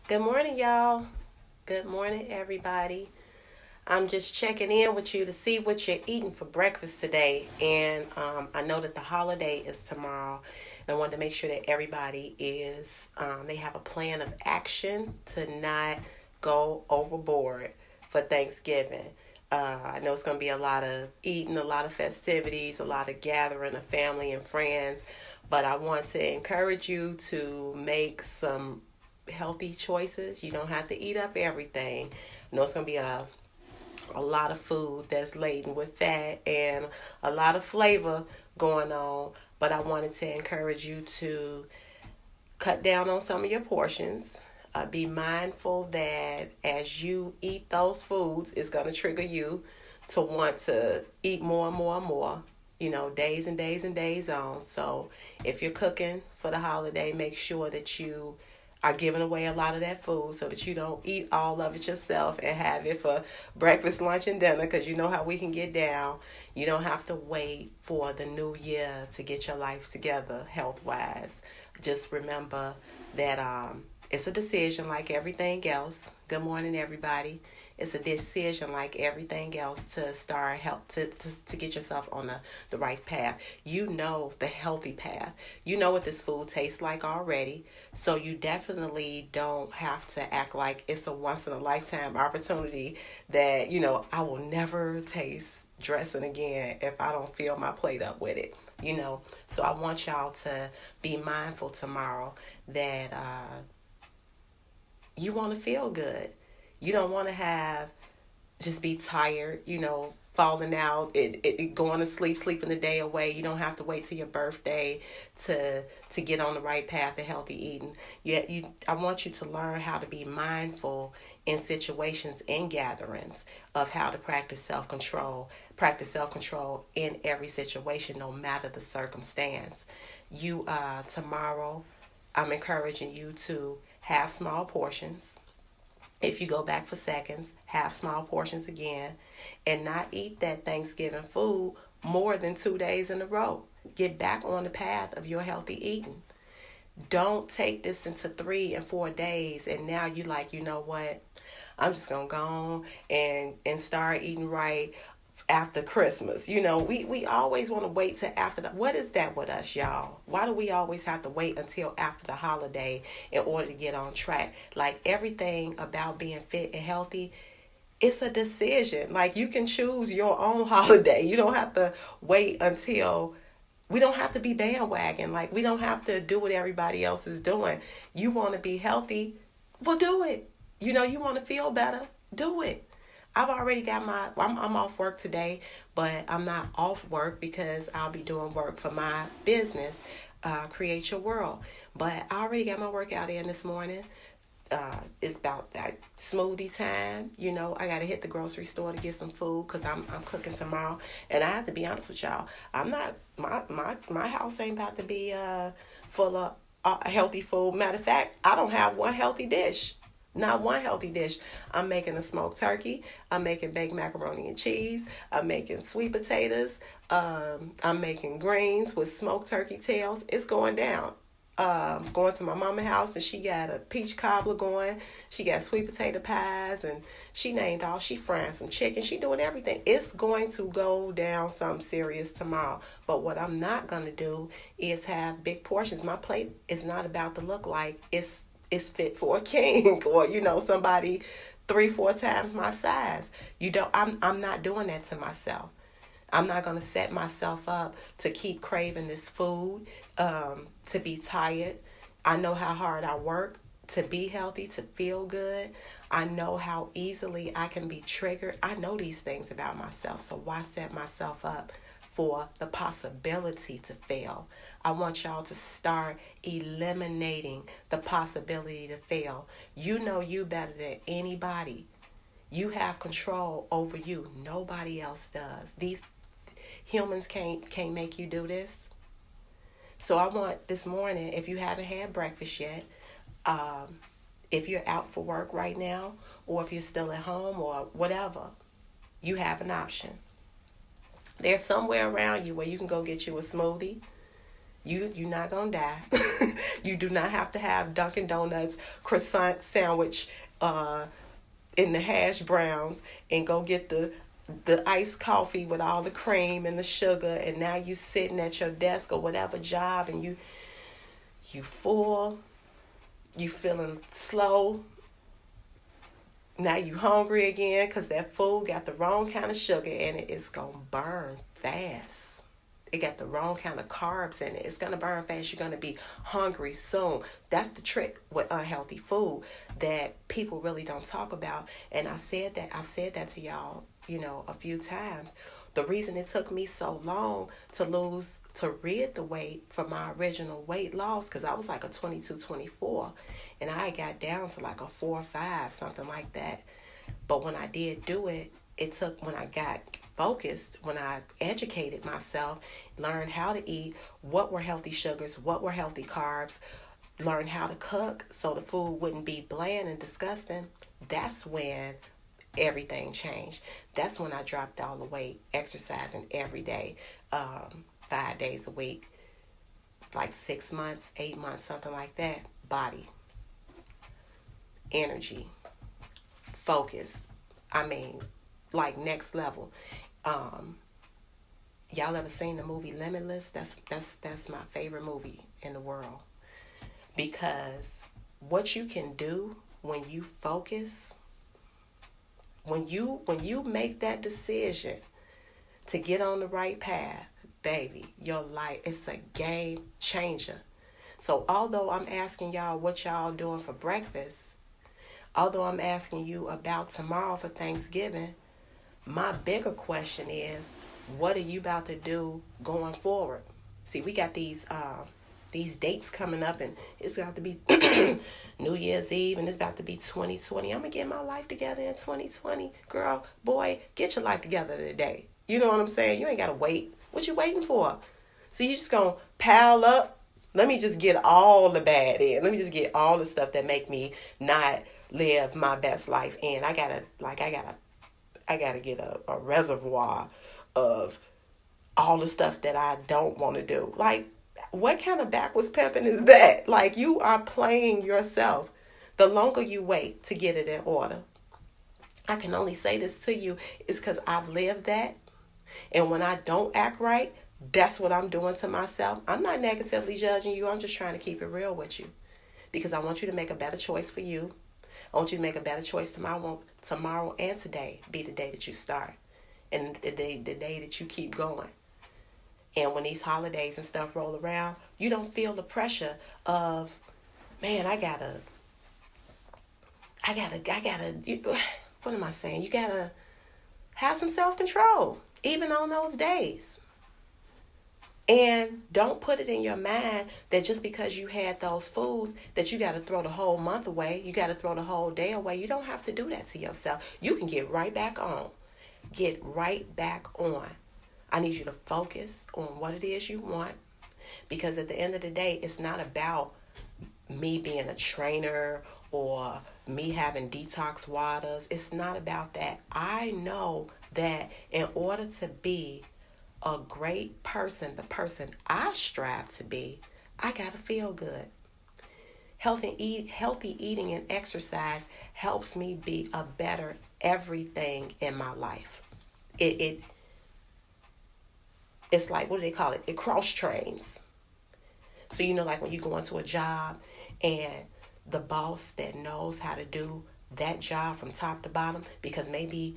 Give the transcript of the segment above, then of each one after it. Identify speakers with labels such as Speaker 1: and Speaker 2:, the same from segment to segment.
Speaker 1: Good morning, y'all. Good morning, everybody. I'm just checking in with you to see what you're eating for breakfast today. And I know that the holiday is tomorrow. And I wanted to make sure that everybody they have a plan of action to not go overboard for Thanksgiving. I know it's going to be a lot of eating, a lot of festivities, a lot of gathering of family and friends. But I want to encourage you to make some healthy choices. You don't have to eat up everything. I know it's going to be a lot of food that's laden with fat and a lot of flavor going on, but I wanted to encourage you to cut down on some of your portions. Be mindful that as you eat those foods, it's going to trigger you to want to eat more and more and more, days and days and days on. So if you're cooking for the holiday, make sure that you are giving away a lot of that food so that you don't eat all of it yourself and have it for breakfast, lunch, and dinner, because you know how we can get down. You don't have to wait for the new year to get your life together health wise. Just remember that it's a decision like everything else. Good morning, everybody. It's a decision like everything else to start help to get yourself on the right path. You know the healthy path. You know what this food tastes like already. So you definitely don't have to act like it's a once in a lifetime opportunity that, I will never taste dressing again if I don't fill my plate up with it. So I want y'all to be mindful tomorrow that you want to feel good. You don't want to have just be tired, falling out, going to sleep, sleeping the day away. You don't have to wait till your birthday to get on the right path of healthy eating. I want you to learn how to be mindful in situations and gatherings of how to practice self control. Practice self control in every situation, no matter the circumstance. Tomorrow, I'm encouraging you to have small portions. If you go back for seconds, have small portions again, and not eat that Thanksgiving food more than 2 days in a row. Get back on the path of your healthy eating. Don't take this into 3 and 4 days, and now you like, you know what? I'm just gonna go on and start eating right after Christmas. We always want to wait till after the. What is that with us, y'all? Why do we always have to wait until after the holiday in order to get on track? Like everything about being fit and healthy, it's a decision. Like you can choose your own holiday. You don't have to wait until. We don't have to be bandwagon. Like we don't have to do what everybody else is doing. You want to be healthy, well, do it. You want to feel better, do it. I've already got I'm off work today, but I'm not off work because I'll be doing work for my business, Create Your World. But I already got my workout in this morning. It's about that smoothie time. I got to hit the grocery store to get some food because I'm cooking tomorrow. And I have to be honest with y'all. I'm not, my house ain't about to be full of healthy food. Matter of fact, I don't have one healthy dish. Not one healthy dish. I'm making a smoked turkey. I'm making baked macaroni and cheese. I'm making sweet potatoes. I'm making greens with smoked turkey tails. It's going down. Going to my mama's house and she got a peach cobbler going. She got sweet potato pies and she named all. She frying some chicken. She doing everything. It's going to go down something serious tomorrow. But what I'm not gonna do is have big portions. My plate is not about to look like it's fit for a king or somebody 3-4 times my size. I'm not doing that to myself. I'm not going to set myself up to keep craving this food, to be tired. I know how hard I work to be healthy, to feel good. I know how easily I can be triggered. I know these things about myself. So why set myself up for the possibility to fail? I want y'all to start eliminating the possibility to fail. You know you better than anybody. You have control over you. Nobody else does. These humans can't make you do this. So I want this morning, if you haven't had breakfast yet, um, if you're out for work right now, or if you're still at home or whatever, you have an option. There's somewhere around you where you can go get you a smoothie. You're not gonna die. You do not have to have Dunkin' Donuts croissant sandwich in the hash browns and go get the iced coffee with all the cream and the sugar, and now you sitting at your desk or whatever job, and you full, you feeling slow. Now you hungry again because that food got the wrong kind of sugar in it. It's going to burn fast. It got the wrong kind of carbs in it. It's going to burn fast. You're going to be hungry soon. That's the trick with unhealthy food that people really don't talk about. And I've said that to y'all, a few times. The reason it took me so long to rid the weight from my original weight loss, because I was like a 22, 24, and I got down to like a 4 or 5, something like that. But when I did do it, it took, when I got focused, when I educated myself, learned how to eat, what were healthy sugars, what were healthy carbs, learned how to cook so the food wouldn't be bland and disgusting. That's when everything changed. That's when I dropped all the weight, exercising every day, 5 days a week, like 6 months, 8 months, something like that. Body, energy, focus. I mean, like next level. Y'all ever seen the movie Limitless? That's my favorite movie in the world, because what you can do when you focus, when you make that decision to get on the right path, baby, your life, it's a game changer. So although I'm asking y'all what y'all doing for breakfast, although I'm asking you about tomorrow for Thanksgiving, my bigger question is, what are you about to do going forward? See, we got these dates coming up, and it's about to be New Year's Eve, and it's about to be 2020. I'm going to get my life together in 2020. Girl, boy, get your life together today. You know what I'm saying? You ain't got to wait. What you waiting for? So you just going to pile up? Let me just get all the bad in. Let me just get all the stuff that make me not live my best life in. I gotta get a reservoir of all the stuff that I don't want to do. Like, what kind of backwards pimping is that? Like, you are playing yourself. The longer you wait to get it in order. I can only say this to you is because I've lived that. And when I don't act right, that's what I'm doing to myself. I'm not negatively judging you. I'm just trying to keep it real with you, because I want you to make a better choice for you. I want you to make a better choice tomorrow and today be the day that you start, and the day that you keep going. And when these holidays and stuff roll around, you don't feel the pressure of, man, I gotta, what am I saying? You gotta have some self-control, even on those days. And don't put it in your mind that just because you had those foods that you got to throw the whole month away. You got to throw the whole day away. You don't have to do that to yourself. You can get right back on. Get right back on. I need you to focus on what it is you want, because at the end of the day, it's not about me being a trainer or me having detox waters. It's not about that. I know that in order to be a great person, the person I strive to be, I gotta feel good. Healthy eating and exercise helps me be a better everything in my life. It's like, what do they call it? It cross trains. So like when you go into a job and the boss that knows how to do that job from top to bottom, because maybe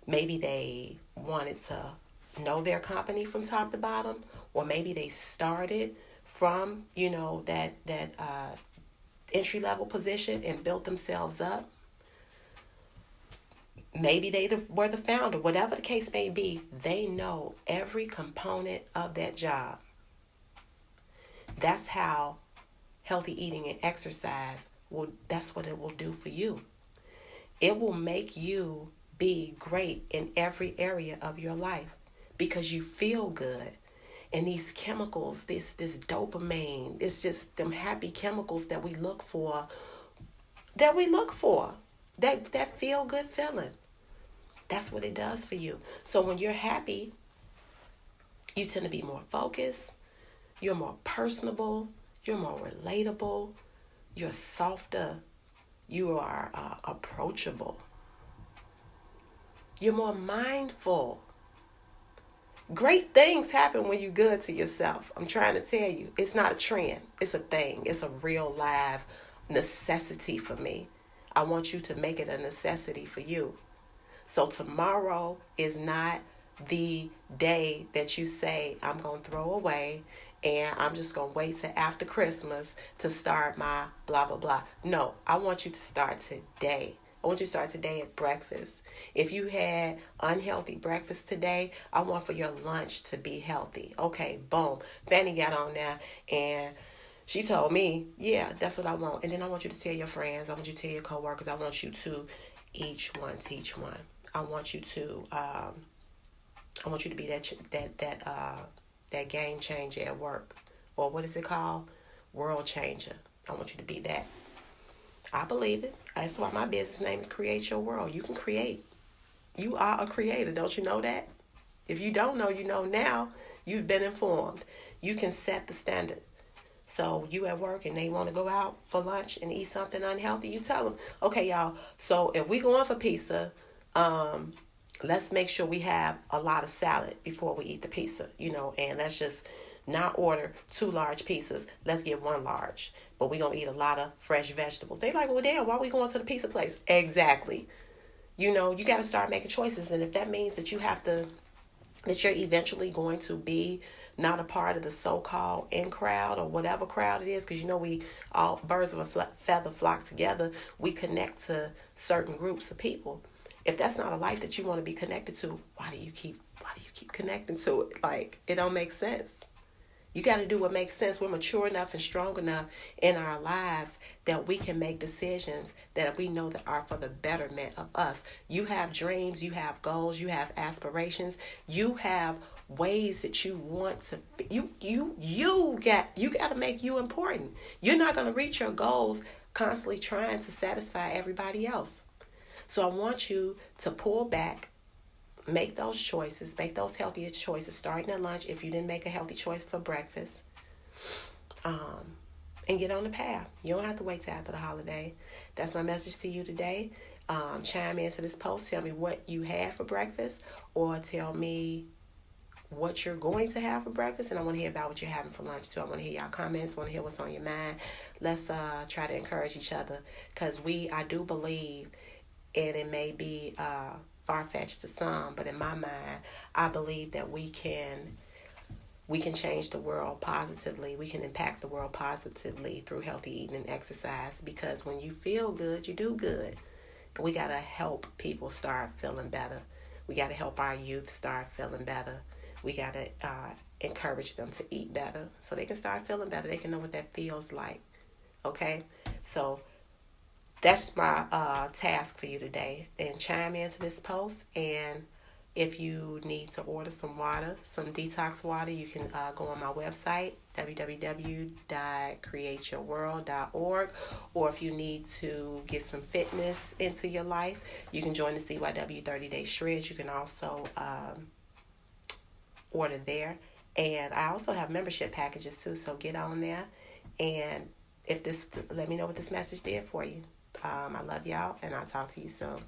Speaker 1: they wanted to know their company from top to bottom, or maybe they started from that entry level position and built themselves up. Maybe they were the founder. Whatever the case may be, they know every component of that job. That's how healthy eating and exercise that's what it will do for you. It will make you be great in every area of your life, because you feel good. And these chemicals, this dopamine, it's just them happy chemicals that we look for, that feel good feeling. That's what it does for you. So when you're happy, you tend to be more focused. You're more personable. You're more relatable. You're softer. You are approachable. You're more mindful. Great things happen when you're good to yourself. I'm trying to tell you, it's not a trend. It's a thing. It's a real live necessity for me. I want you to make it a necessity for you. So tomorrow is not the day that you say, I'm going to throw away and I'm just going to wait till after Christmas to start my blah, blah, blah. No, I want you to start today. I want you to start today at breakfast. If you had unhealthy breakfast today, I want for your lunch to be healthy. Okay, boom. Fanny got on there and she told me, yeah, that's what I want. And then I want you to tell your friends. I want you to tell your coworkers. I want you to each one teach one. I want you to be that game changer at work, or what is it called? World changer. I want you to be that. I believe it. That's why my business name is Create Your World. You can create. You are a creator. Don't you know that? If you don't know, you know now. You've been informed. You can set the standard. So you at work and they want to go out for lunch and eat something unhealthy, you tell them, okay, y'all, so if we going for pizza, let's make sure we have a lot of salad before we eat the pizza, and let's just not order 2 large pizzas. Let's get 1 large. But we're going to eat a lot of fresh vegetables. They like, well, damn, why are we going to the pizza place? Exactly. You got to start making choices. And if that means that that you're eventually going to be not a part of the so-called in crowd or whatever crowd it is, because we all birds of a feather flock together. We connect to certain groups of people. If that's not a life that you want to be connected to, why do you keep connecting to it? Like, it don't make sense. You got to do what makes sense. We're mature enough and strong enough in our lives that we can make decisions that we know that are for the betterment of us. You have dreams, you have goals, you have aspirations, you have ways that you want to. You got to make you important. You're not going to reach your goals constantly trying to satisfy everybody else. So I want you to pull back. Make those choices. Make those healthier choices starting at lunch if you didn't make a healthy choice for breakfast. And get on the path. You don't have to wait till after the holiday. That's my message to you today. Chime into this post. Tell me what you had for breakfast, or tell me what you're going to have for breakfast. And I want to hear about what you're having for lunch too. I want to hear y'all comments. I want to hear what's on your mind. Let's try to encourage each other, because I do believe, and it may be far-fetched to some, but in my mind, I believe that we can change the world positively. We can impact the world positively through healthy eating and exercise, because when you feel good, you do good. We got to help people start feeling better. We got to help our youth start feeling better. We got to encourage them to eat better so they can start feeling better. They can know what that feels like. Okay? So that's my task for you today. And chime into this post. And if you need to order some water, some detox water, you can go on my website, www.createyourworld.org. Or if you need to get some fitness into your life, you can join the CYW 30-Day Shred. You can also order there. And I also have membership packages too, so get on there. And let me know what this message did for you. I love y'all, and I'll talk to you soon.